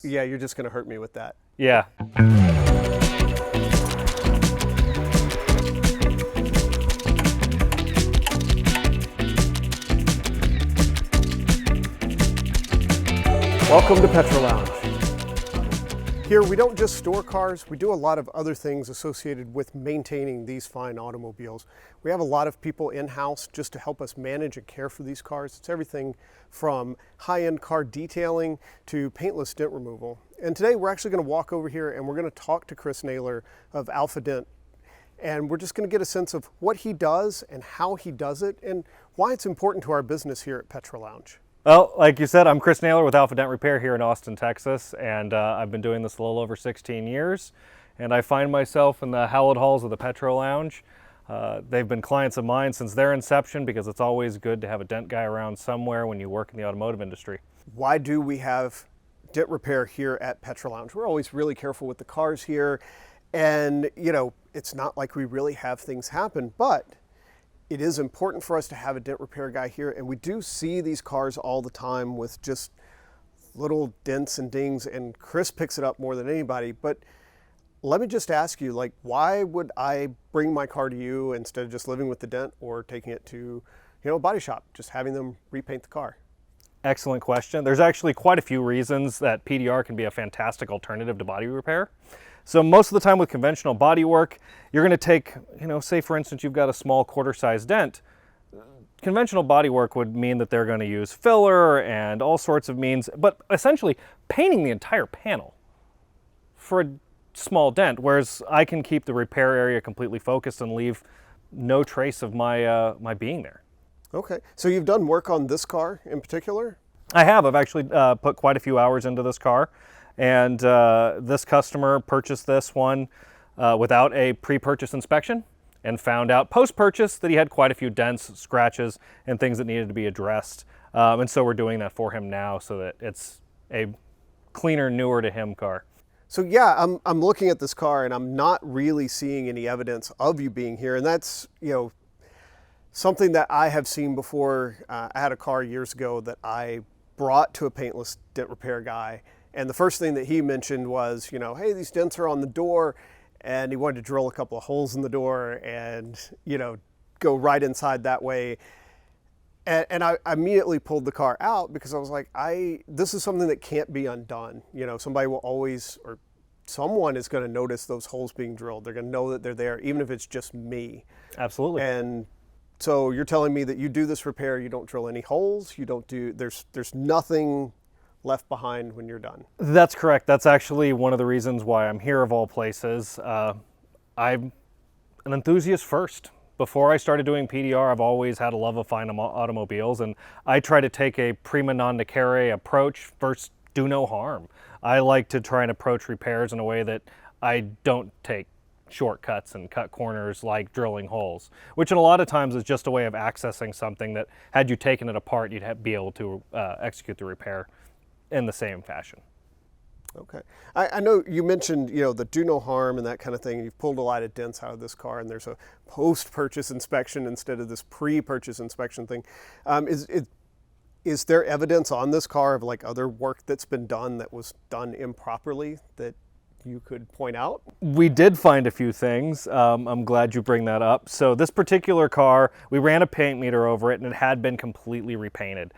Yeah, you're just gonna hurt me with that. Yeah. Welcome to Petrol Lounge. Here we don't just store cars, we do a lot of other things associated with maintaining these fine automobiles. We have a lot of people in-house just to help us manage and care for these cars. It's everything from high-end car detailing to paintless dent removal. And today we're actually going to walk over here and we're going to talk to Chris Naylor of Alpha Dent. And we're just going to get a sense of what he does and how he does it and why it's important to our business here at Petrol Lounge. Well, like you said, I'm Chris Naylor with Alpha Dent Repair here in Austin, Texas, and I've been doing this a little over 16 years, and I find myself in the hallowed halls of the Petrol Lounge. They've been clients of mine since their inception because it's always good to have a dent guy around somewhere when you work in the automotive industry. Why do we have dent repair here at Petrol Lounge? We're always really careful with the cars here, and you know, it's not like we really have things happen, but it is important for us to have a dent repair guy here, and we do see these cars all the time with just little dents and dings, and Chris picks it up more than anybody. But let me just ask you, like, why would I bring my car to you instead of just living with the dent or taking it to, a body shop, just having them repaint the car? Excellent question. There's actually quite a few reasons that PDR can be a fantastic alternative to body repair. So most of the time with conventional body work, you're going to take, say for instance you've got a small quarter-size dent. Conventional body work would mean that they're going to use filler and all sorts of means, but essentially painting the entire panel for a small dent, whereas I can keep the repair area completely focused and leave no trace of my being there. Okay, so you've done work on this car in particular? I have. I've actually put quite a few hours into this car. And this customer purchased this one without a pre-purchase inspection and found out post-purchase that he had quite a few dents, scratches, and things that needed to be addressed. And so we're doing that for him now so that it's a cleaner, newer to him car. So yeah, I'm looking at this car and I'm not really seeing any evidence of you being here. And that's, something that I have seen before. I had a car years ago that I brought to a paintless dent repair guy. And the first thing that he mentioned was, hey, these dents are on the door, and he wanted to drill a couple of holes in the door and, go right inside that way. And I immediately pulled the car out because I was like, this is something that can't be undone. Somebody will always, or someone is going to notice those holes being drilled. They're going to know that they're there, even if it's just me. Absolutely. And so you're telling me that you do this repair, you don't drill any holes, there's nothing left behind when you're done. That's correct. That's actually one of the reasons why I'm here of all places. I'm an enthusiast first. Before I started doing PDR, I've always had a love of fine automobiles, and I try to take a prima non nocere approach. First, do no harm. I like to try and approach repairs in a way that I don't take shortcuts and cut corners like drilling holes, which in a lot of times is just a way of accessing something that had you taken it apart, you'd be able to execute the repair in the same fashion. Okay. I know you mentioned, the do no harm and that kind of thing. You've pulled a lot of dents out of this car, and there's a post-purchase inspection instead of this pre-purchase inspection thing. Is there evidence on this car of like other work that's been done that was done improperly that you could point out? We did find a few things. I'm glad you bring that up. So this particular car, we ran a paint meter over it and it had been completely repainted.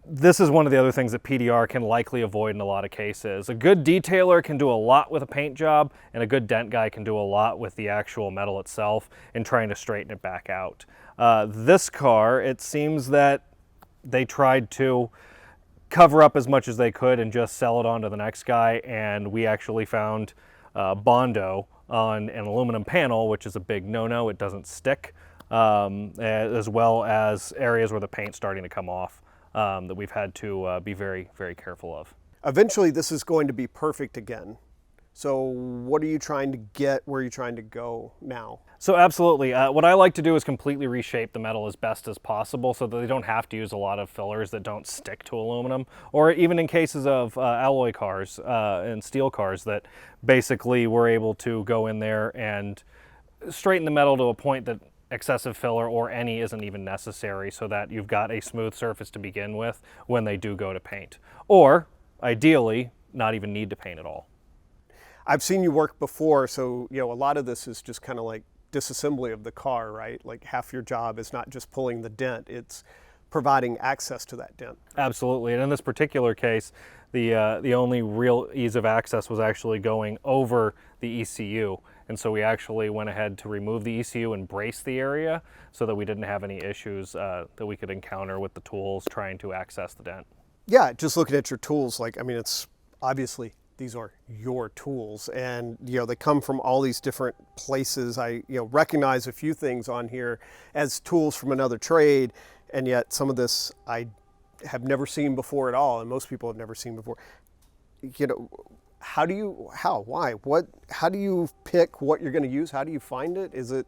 This is one of the other things that PDR can likely avoid in a lot of cases. A good detailer can do a lot with a paint job, and a good dent guy can do a lot with the actual metal itself in trying to straighten it back out. This car, it seems that they tried to cover up as much as they could and just sell it on to the next guy, and we actually found Bondo on an aluminum panel, which is a big no-no. It doesn't stick, as well as areas where the paint's starting to come off. That we've had to be very, very careful of. Eventually, this is going to be perfect again. So what are you trying to get? Where are you trying to go now? So absolutely. What I like to do is completely reshape the metal as best as possible so that they don't have to use a lot of fillers that don't stick to aluminum, or even in cases of alloy cars and steel cars that basically we're able to go in there and straighten the metal to a point that excessive filler or any isn't even necessary, so that you've got a smooth surface to begin with when they do go to paint. Or ideally, not even need to paint at all. I've seen you work before, so a lot of this is just kind of like disassembly of the car, right? Like half your job is not just pulling the dent, it's providing access to that dent. Absolutely, and in this particular case, the only real ease of access was actually going over the ECU, and so we actually went ahead to remove the ECU and brace the area so that we didn't have any issues that we could encounter with the tools trying to access the dent. Yeah, just looking at your tools, it's obviously these are your tools, and they come from all these different places. I recognize a few things on here as tools from another trade, and yet some of this I have never seen before at all, and most people have never seen before. How do you pick what you're going to use? How do you find it? Is it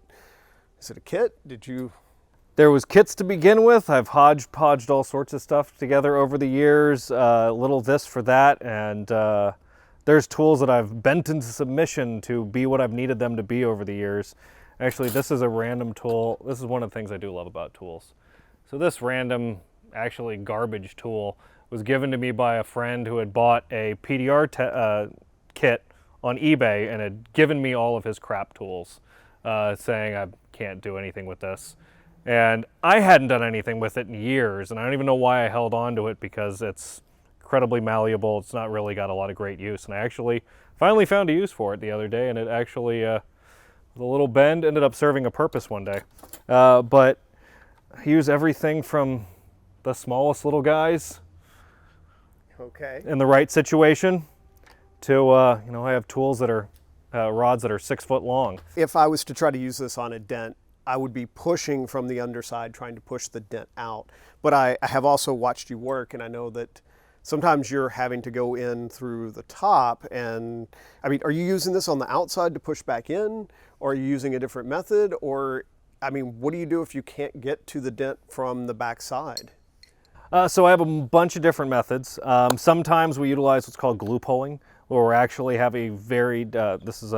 a kit? There was kits to begin with. I've hodgepodged all sorts of stuff together over the years, little this for that, and there's tools that I've bent into submission to be what I've needed them to be over the years. Actually, this is a random tool. This is one of the things I do love about tools. So this random, actually garbage tool was given to me by a friend who had bought a PDR kit on eBay and had given me all of his crap tools, saying I can't do anything with this. And I hadn't done anything with it in years, and I don't even know why I held on to it, because it's incredibly malleable. It's not really got a lot of great use, and I actually finally found a use for it the other day, and it actually, with a little bend, ended up serving a purpose one day. But I use everything from the smallest little guys in the right situation to, I have tools that are, rods that are 6 foot long. If I was to try to use this on a dent, I would be pushing from the underside, trying to push the dent out. But I have also watched you work, and I know that sometimes you're having to go in through the top. And are you using this on the outside to push back in, or are you using a different method? Or, what do you do if you can't get to the dent from the back side? So I have a bunch of different methods. Sometimes we utilize what's called glue pulling, where we actually have a varied, this is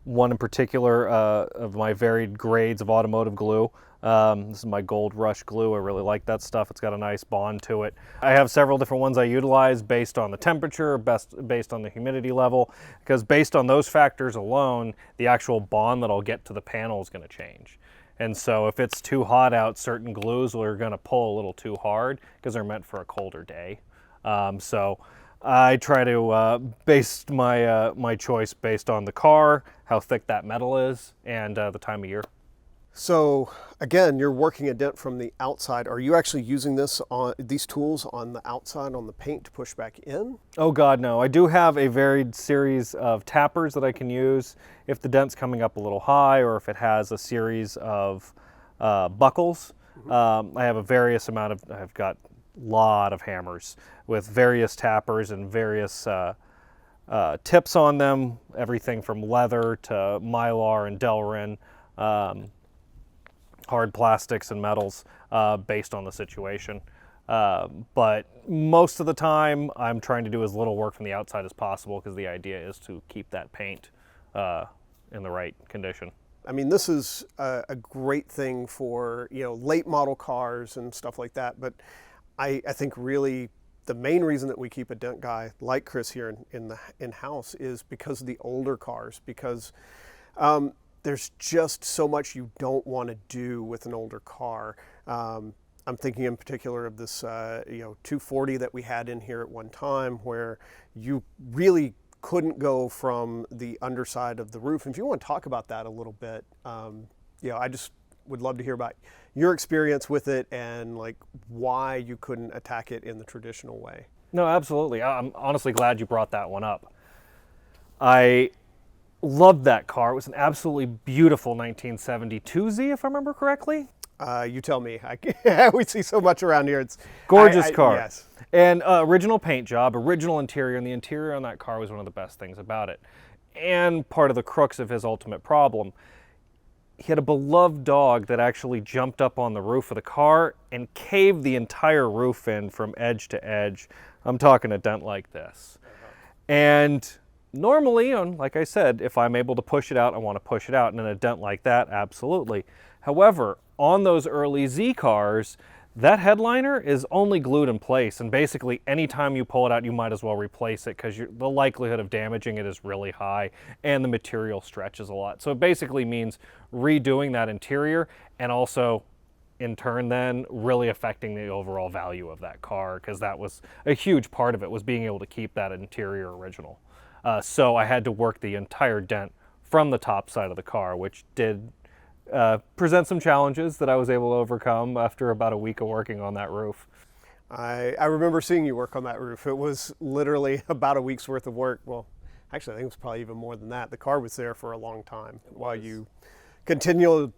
one in particular of my varied grades of automotive glue. This is my Gold Rush glue. I really like that stuff. It's got a nice bond to it. I have several different ones I utilize based on the temperature, based on the humidity level, because based on those factors alone, the actual bond that I'll get to the panel is going to change. And so if it's too hot out, certain glues are going to pull a little too hard because they're meant for a colder day. So I try to base my choice based on the car, how thick that metal is, and the time of year. So again, you're working a dent from the outside. Are you actually using these tools on the outside on the paint to push back in? Oh God, no. I do have a varied series of tappers that I can use if the dent's coming up a little high, or if it has a series of buckles. I have I've got a lot of hammers with various tappers and various tips on them, everything from leather to Mylar and Delrin. Hard plastics and metals based on the situation. But most of the time I'm trying to do as little work from the outside as possible, because the idea is to keep that paint in the right condition. This is a great thing for late model cars and stuff like that, but I think really the main reason that we keep a dent guy like Chris here in-house is because of the older cars, because there's just so much you don't want to do with an older car. I'm thinking in particular of this 240 that we had in here at one time, where you really couldn't go from the underside of the roof. And if you want to talk about that a little bit, I just would love to hear about your experience with it and why you couldn't attack it in the traditional way. No, absolutely. I'm honestly glad you brought that one up. I loved that car. It was an absolutely beautiful 1972 Z, if I remember correctly. You tell me. We see so much around here. It's gorgeous car. Yes. And original paint job, original interior, and the interior on that car was one of the best things about it. And part of the crux of his ultimate problem. He had a beloved dog that actually jumped up on the roof of the car and caved the entire roof in from edge to edge. I'm talking a dent like this. And normally, like I said, if I'm able to push it out, I want to push it out. And in a dent like that, absolutely. However, on those early Z cars, That headliner is only glued in place, and basically anytime you pull it out, you might as well replace it because the likelihood of damaging it is really high and the material stretches a lot. So it basically means redoing that interior and also in turn then really affecting the overall value of that car, because that was a huge part of it, was being able to keep that interior original. So I had to work the entire dent from the top side of the car, which did present some challenges that I was able to overcome after about a week of working on that roof. I remember seeing you work on that roof. It was literally about a week's worth of work. Well, actually, I think it was probably even more than that. The car was there for a long time while you continued.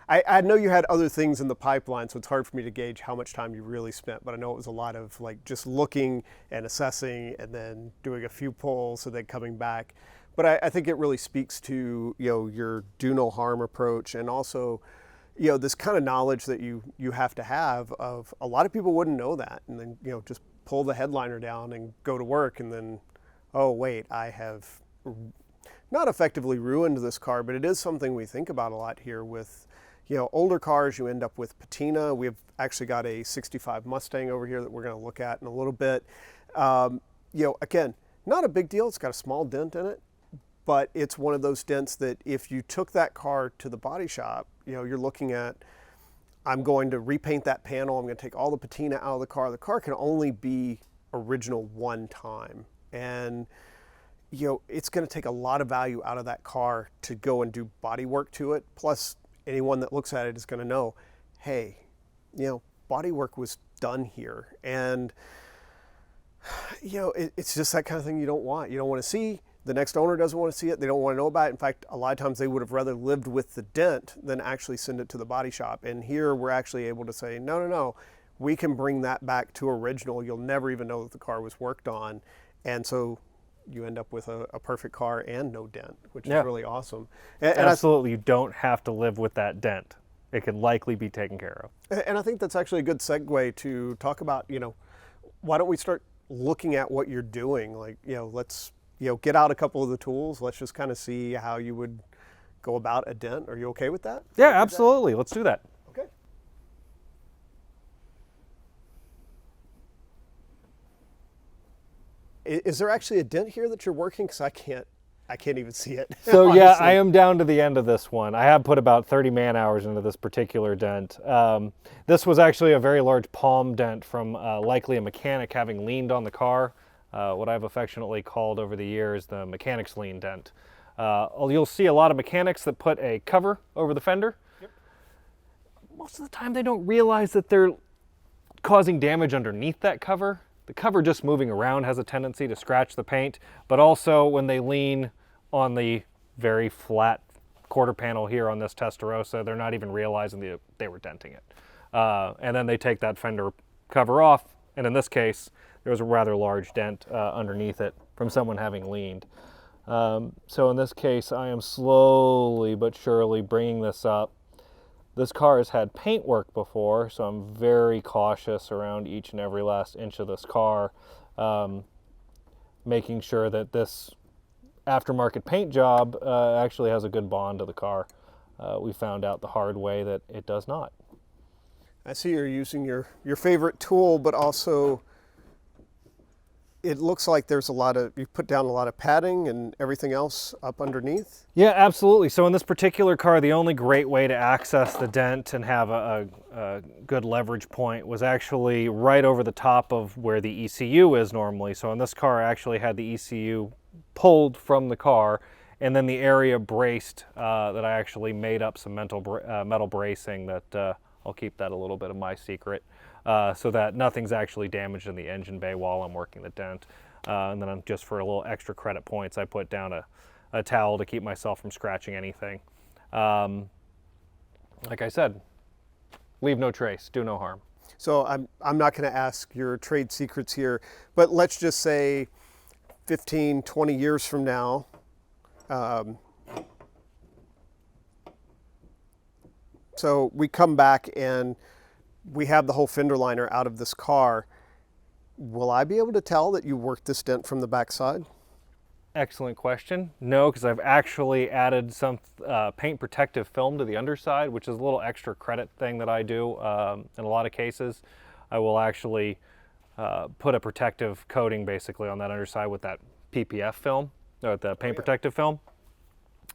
I know you had other things in the pipeline, so it's hard for me to gauge how much time you really spent, but I know it was a lot of like just looking and assessing and then doing a few pulls and then coming back. But I think it really speaks to, you know, your do no harm approach, and also, you know, this kind of knowledge that you have to have of a lot of people wouldn't know that, and then, you know, just pull the headliner down and go to work, and then, oh wait, I have not effectively ruined this car. But it is something we think about a lot here with, you know, older cars. You end up with patina. We've actually got a 65 Mustang over here that we're going to look at in a little bit. You know, again, not a big deal. It's got a small dent in it. But it's one of those dents that if you took that car to the body shop, you know, you're looking at, I'm going to repaint that panel, I'm going to take all the patina out of the car. The car can only be original one time. And, you know, it's going to take a lot of value out of that car to go and do body work to it. Plus, anyone that looks at it is going to know, hey, you know, body work was done here. And, you know, it's just that kind of thing you don't want. You don't want to see. The next owner doesn't want to see it. They don't want to know about it. In fact, a lot of times they would have rather lived with the dent than actually send it to the body shop. And here we're actually able to say, no, no, no, we can bring that back to original. You'll never even know that the car was worked on. And so you end up with a perfect car and no dent, which is really awesome. And absolutely, you don't have to live with that dent. It can likely be taken care of. And I think that's actually a good segue to talk about, you know, why don't we start looking at what you're doing? Like, you know, let's, you know, get out a couple of the tools. Let's just kind of see how you would go about a dent. Are you okay with that? Yeah, absolutely. Let's do that. Okay. Is there actually a dent here that you're working? Because I can't even see it. So yeah, I am down to the end of this one. I have put about 30 man hours into this particular dent. This was actually a very large palm dent from likely a mechanic having leaned on the car. What I've affectionately called over the years the mechanic's lean dent. You'll see a lot of mechanics that put a cover over the fender. Yep. Most of the time they don't realize that they're causing damage underneath that cover. The cover just moving around has a tendency to scratch the paint, but also when they lean on the very flat quarter panel here on this Testarossa, they're not even realizing they were denting it. And then they take that fender cover off, and in this case, there was a rather large dent underneath it from someone having leaned. So in this case, I am slowly but surely bringing this up. This car has had paint work before, so I'm very cautious around each and every last inch of this car, making sure that this aftermarket paint job actually has a good bond to the car. We found out the hard way that it does not. I see you're using your favorite tool, but also it looks like there's you put down a lot of padding and everything else up underneath. Yeah, absolutely. So in this particular car, the only great way to access the dent and have a good leverage point was actually right over the top of where the ECU is normally. So in this car, I actually had the ECU pulled from the car, and then the area braced that I actually made up some metal bracing that I'll keep that a little bit of my secret. So that nothing's actually damaged in the engine bay while I'm working the dent. And then just for a little extra credit points, I put down a towel to keep myself from scratching anything. Like I said, leave no trace, do no harm. So I'm not going to ask your trade secrets here, but let's just say 15, 20 years from now, so we come back and we have the whole fender liner out of this car. Will I be able to tell that you worked this dent from the backside? Excellent question. No, because I've actually added some paint protective film to the underside, which is a little extra credit thing that I do. In a lot of cases, I will actually put a protective coating basically on that underside with that PPF film, or the paint protective film,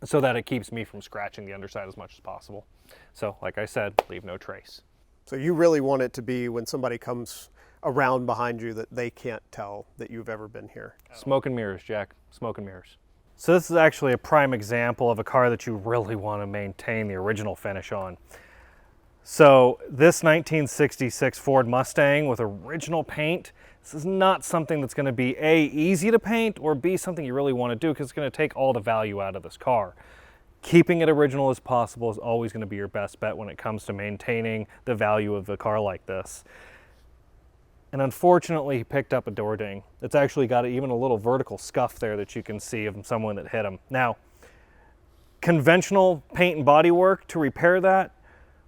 so that it keeps me from scratching the underside as much as possible. So, like I said, leave no trace. So you really want it to be when somebody comes around behind you that they can't tell that you've ever been here. Smoke and mirrors, Jack. Smoke and mirrors. So this is actually a prime example of a car that you really want to maintain the original finish on. So this 1966 Ford Mustang with original paint, this is not something that's going to be A, easy to paint, or B, something you really want to do because it's going to take all the value out of this car. Keeping it original as possible is always going to be your best bet when it comes to maintaining the value of a car like this. And unfortunately, he picked up a door ding. It's actually got even a little vertical scuff there that you can see of someone that hit him. Now, conventional paint and body work to repair that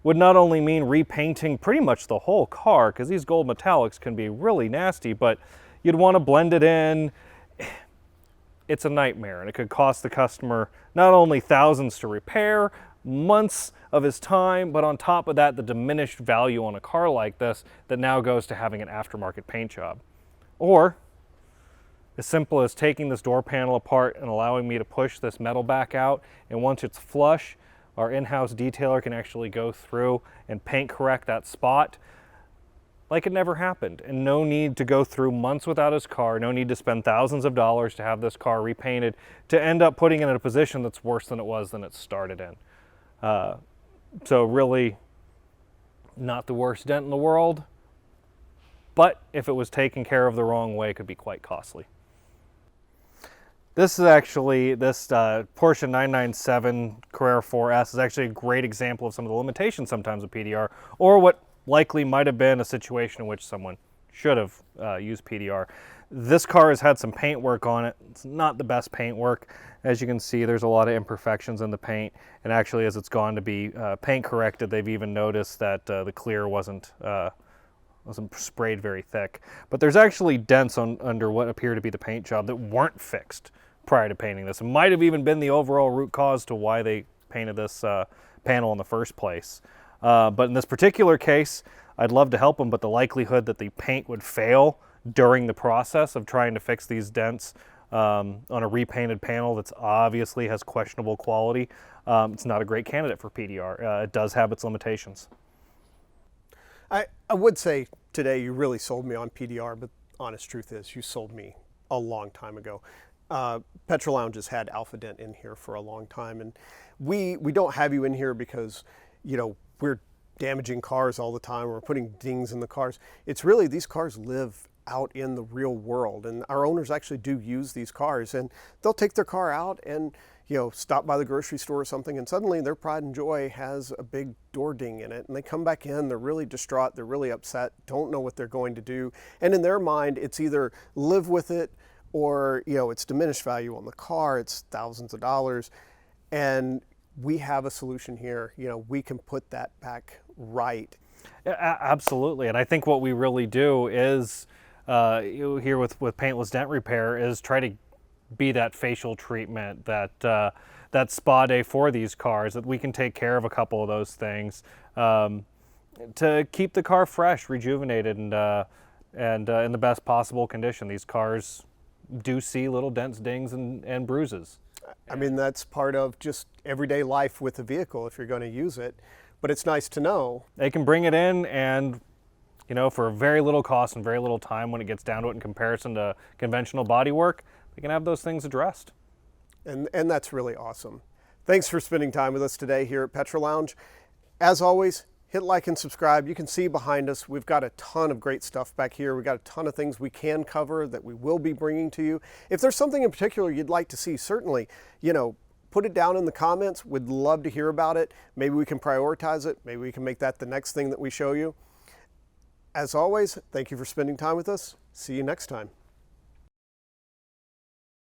would not only mean repainting pretty much the whole car, because these gold metallics can be really nasty, but you'd want to blend it in. It's a nightmare, and it could cost the customer not only thousands to repair, months of his time, but on top of that, the diminished value on a car like this that now goes to having an aftermarket paint job. Or as simple as taking this door panel apart and allowing me to push this metal back out, and once it's flush, our in-house detailer can actually go through and paint correct that spot like it never happened. And no need to go through months without his car, no need to spend thousands of dollars to have this car repainted, to end up putting it in a position that's worse than it started in. So really not the worst dent in the world, but if it was taken care of the wrong way, it could be quite costly. This is actually, this Porsche 997 Carrera 4S is actually a great example of some of the limitations sometimes of PDR, or what likely might have been a situation in which someone should have used PDR. This car has had some paint work on it. It's not the best paint work. As you can see, there's a lot of imperfections in the paint, and actually as it's gone to be paint corrected, they've even noticed that the clear wasn't sprayed very thick. But there's actually dents under what appear to be the paint job that weren't fixed prior to painting this. It might have even been the overall root cause to why they painted this panel in the first place. But in this particular case, I'd love to help them, but the likelihood that the paint would fail during the process of trying to fix these dents on a repainted panel that's obviously has questionable quality, it's not a great candidate for PDR. It does have its limitations. I would say today you really sold me on PDR, but honest truth is you sold me a long time ago. Petrol Lounge has had Alpha Dent in here for a long time, and we don't have you in here because, you know, we're damaging cars all the time, we're putting dings in the cars. It's really, these cars live out in the real world, and our owners actually do use these cars, and they'll take their car out and, you know, stop by the grocery store or something, and suddenly their pride and joy has a big door ding in it, and they come back in, they're really distraught, they're really upset, don't know what they're going to do, and in their mind it's either live with it or, you know, it's diminished value on the car, it's thousands of dollars, and we have a solution here. You know, we can put that back right. Absolutely, and I think what we really do is here with Paintless Dent Repair is try to be that facial treatment, that spa day for these cars, that we can take care of a couple of those things to keep the car fresh, rejuvenated, and in the best possible condition. These cars do see little dents, dings, and bruises. I mean, that's part of just everyday life with the vehicle if you're going to use it, but it's nice to know. They can bring it in and, you know, for very little cost and very little time when it gets down to it in comparison to conventional body work, they can have those things addressed. And that's really awesome. Thanks for spending time with us today here at Petrol Lounge. As always, hit like and subscribe. You can see behind us, we've got a ton of great stuff back here. We've got a ton of things we can cover that we will be bringing to you. If there's something in particular you'd like to see, certainly, you know, put it down in the comments. We'd love to hear about it. Maybe we can prioritize it. Maybe we can make that the next thing that we show you. As always, thank you for spending time with us. See you next time.